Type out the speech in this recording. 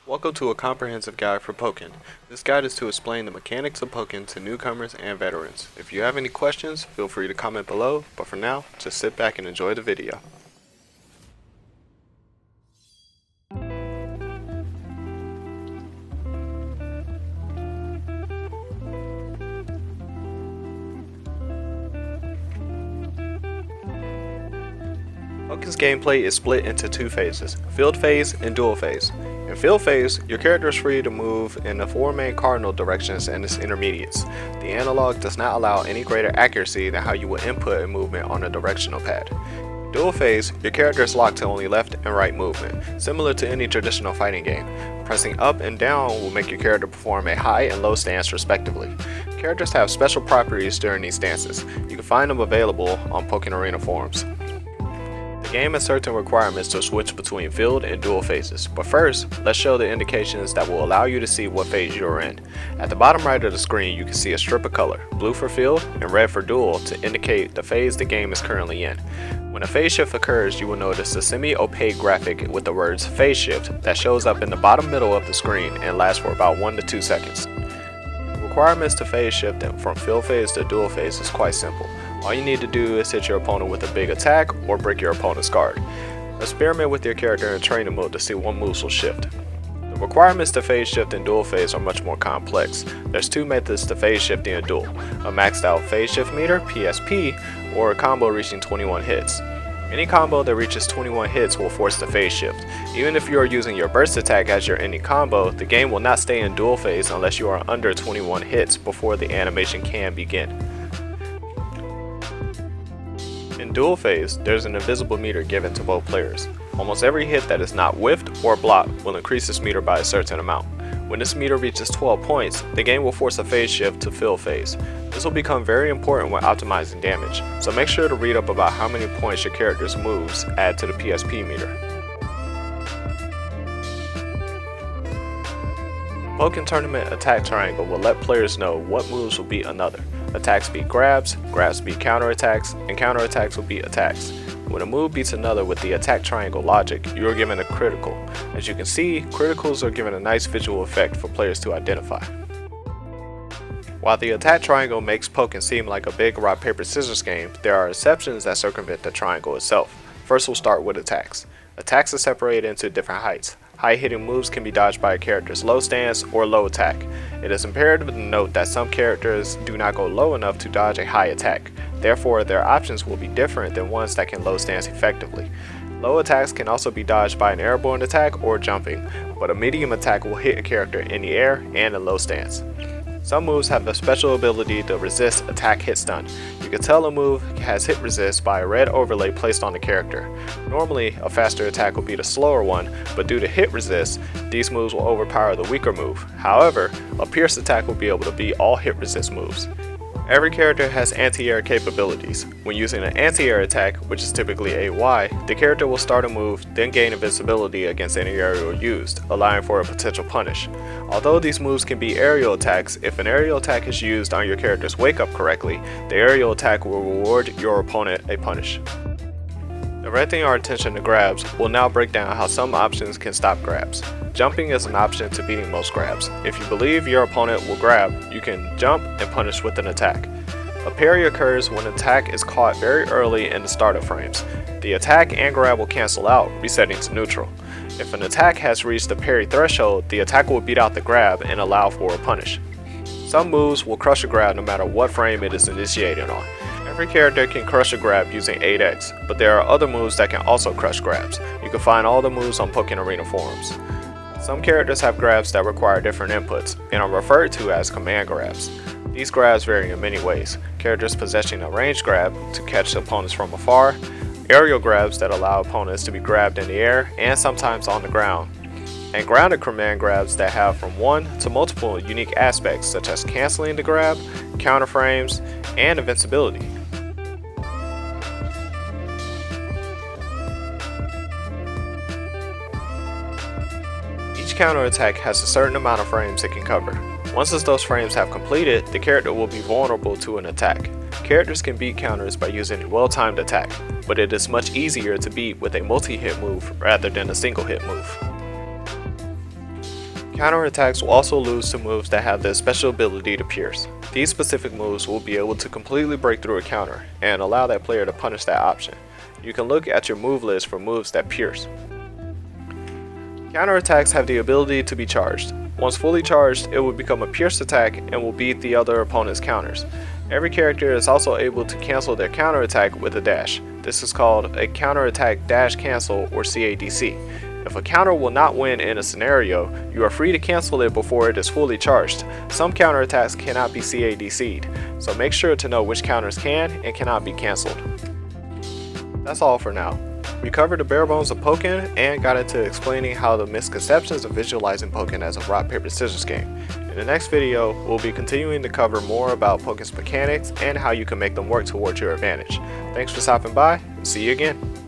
Welcome to a comprehensive guide for Pokken. This guide is to explain the mechanics of Pokken to newcomers and veterans. If you have any questions, feel free to comment below, but for now, just sit back and enjoy the video. Pokken's gameplay is split into two phases, Field Phase and Duel Phase. In Field Phase, your character is free to move in the four main cardinal directions and its intermediates. The analog does not allow any greater accuracy than how you would input a movement on a directional pad. In Duel Phase, your character is locked to only left and right movement, similar to any traditional fighting game. Pressing up and down will make your character perform a high and low stance respectively. Characters have special properties during these stances. You can find them available on Pokken Arena forums. The game has certain requirements to switch between field and duel phases, but first, let's show the indications that will allow you to see what phase you are in. At the bottom right of the screen, you can see a strip of color, blue for field and red for duel, to indicate the phase the game is currently in. When a phase shift occurs, you will notice a semi-opaque graphic with the words phase shift that shows up in the bottom middle of the screen and lasts for about 1 to 2 seconds. The requirements to phase shift from field phase to duel phase is quite simple. All you need to do is hit your opponent with a big attack or break your opponent's guard. Experiment with your character in training mode to see what moves will shift. The requirements to phase shift in duel phase are much more complex. There's two methods to phase shifting in duel, a maxed out phase shift meter, PSP, or a combo reaching 21 hits. Any combo that reaches 21 hits will force the phase shift. Even if you are using your burst attack as your ending combo, the game will not stay in duel phase unless you are under 21 hits before the animation can begin. In duel phase, there's an invisible meter given to both players. Almost every hit that is not whiffed or blocked will increase this meter by a certain amount. When this meter reaches 12 points, the game will force a phase shift to field phase. This will become very important when optimizing damage, so make sure to read up about how many points your character's moves add to the PSP meter. Pokken Tournament Attack Triangle will let players know what moves will beat another. Attacks beat grabs, grabs beat counterattacks, and counterattacks will beat attacks. When a move beats another with the attack triangle logic, you are given a critical. As you can see, criticals are given a nice visual effect for players to identify. While the attack triangle makes Pokken seem like a big rock paper scissors game, there are exceptions that circumvent the triangle itself. First, we'll start with attacks. Attacks are separated into different heights. High hitting moves can be dodged by a character's low stance or low attack. It is imperative to note that some characters do not go low enough to dodge a high attack. Therefore, their options will be different than ones that can low stance effectively. Low attacks can also be dodged by an airborne attack or jumping, but a medium attack will hit a character in the air and in low stance. Some moves have the special ability to resist attack hit stun. You can tell a move has hit resist by a red overlay placed on the character. Normally, a faster attack will beat a slower one, but due to hit resist, these moves will overpower the weaker move. However, a pierce attack will be able to beat all hit resist moves. Every character has anti-air capabilities. When using an anti-air attack, which is typically AY, the character will start a move, then gain invincibility against any aerial used, allowing for a potential punish. Although these moves can be aerial attacks, if an aerial attack is used on your character's wake up correctly, the aerial attack will reward your opponent a punish. Directing our attention to grabs, we'll now break down how some options can stop grabs. Jumping is an option to beating most grabs. If you believe your opponent will grab, you can jump and punish with an attack. A parry occurs when an attack is caught very early in the startup frames. The attack and grab will cancel out, resetting to neutral. If an attack has reached the parry threshold, the attack will beat out the grab and allow for a punish. Some moves will crush a grab no matter what frame it is initiated on. Every character can crush a grab using 8x, but there are other moves that can also crush grabs. You can find all the moves on Pokken Arena forums. Some characters have grabs that require different inputs, and are referred to as command grabs. These grabs vary in many ways. Characters possessing a range grab to catch opponents from afar, aerial grabs that allow opponents to be grabbed in the air and sometimes on the ground, and grounded command grabs that have from one to multiple unique aspects such as canceling the grab, counter frames, and invincibility. Each counterattack has a certain amount of frames it can cover. Once those frames have completed, the character will be vulnerable to an attack. Characters can beat counters by using a well-timed attack, but it is much easier to beat with a multi-hit move rather than a single hit move. Counterattacks will also lose to moves that have the special ability to pierce. These specific moves will be able to completely break through a counter and allow that player to punish that option. You can look at your move list for moves that pierce. Counterattacks have the ability to be charged. Once fully charged, it will become a pierce attack and will beat the other opponent's counters. Every character is also able to cancel their counterattack with a dash. This is called a counterattack dash cancel, or CADC. If a counter will not win in a scenario, you are free to cancel it before it is fully charged. Some counterattacks cannot be CADC'd, so make sure to know which counters can and cannot be cancelled. That's all for now. We covered the bare bones of Pokken and got into explaining how the misconceptions of visualizing Pokken as a rock, paper, scissors game. In the next video, we'll be continuing to cover more about Pokken's mechanics and how you can make them work towards your advantage. Thanks for stopping by, see you again.